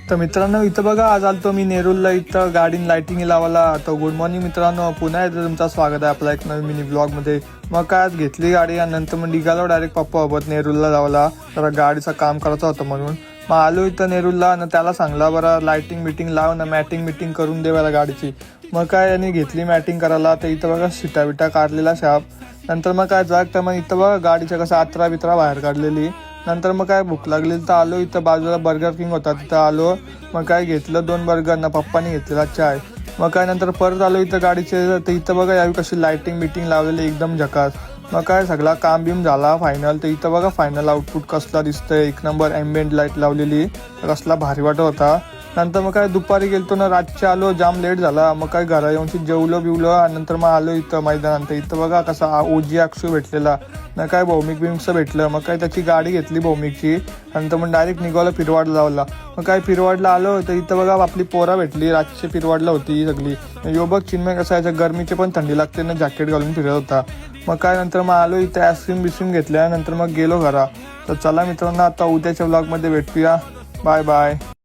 तर मित्रांनो इथं बघा आज आलतो मी नेरूरला इथं गाडीन लाइटिंग लावायला. तर गुड मॉर्निंग मित्रांनो, पुन्हा एकदा तुमचं स्वागत आहे आपला एक नवीन मिनी ब्लॉगमध्ये. मग काय आज घेतली गाडी आणि नंतर मग निघालो डायरेक्ट पप्पा सोबत नेरूरला जावला. जरा गाडीचं काम करायचं होतं म्हणून मग आलो इथं नेरूरला आणि त्याला सांगला बरं लाइटिंग मिटिंग लाव ना, मॅटिंग मिटिंग करून दे बरं गाडीची. मग काय यांनी घेतली मॅटिंग करायला. तर इथं बघा सिटा बिटा काढलेला शाप. नंतर मग काय जाग तर मग इथं बघा गाडीच्या कसं आत्रा बित्रा बाहेर काढलेली. नंतर मग काय भूक लागलेली तर आलो इथं बाजूला बर्गर किंग होता तिथं आलो. मग काय घेतलं 2 बर्गर ना, पप्पानी घेतलेला चाय. मग काय नंतर परत आलो इथं गाडीचे. तर इथं बघा यावी कशी लाइटिंग बिटिंग लावलेली एकदम झकास. मग काय सगळा काम बिम झाला फायनल. तर इथं बघा फायनल आउटपुट कसला दिसतंय, एक नंबर एम्बियंट लाईट लावलेली. तर कसला भारी वाटत होता. नंतर मग काय दुपारी गेलतो ना, रातचे आलो, जाम लेट झाला. मग काय घरा येऊन जेवलो बिवलो आणि नंतर मग आलो इथं मैदानात. इथं बघा कसा ओजी अक्षू भेटलेला ना, काय भौमिक बिमिकचं भेटलं. मग काय त्याची गाडी घेतली भौमिकची. नंतर मग डायरेक्ट निघालो फिरवाडला लावला. मग काय फिरवाडला आलो तर इथं बघा आपली पोरा भेटली. रातची फिरवाडला होती सगळी. यो बघ चिन्मय कसं याच्या गरमीचे पण थंडी लागते ना, जॅकेट घालून फिरत होता. मग काय नंतर मग आलो इथं आईस्क्रीम बिस्क्रीम घेतल्या. नंतर मग गेलो घरा. तर चला मित्रांनो, आता उद्याच्या व्लॉगमध्ये भेटूया. Bye bye.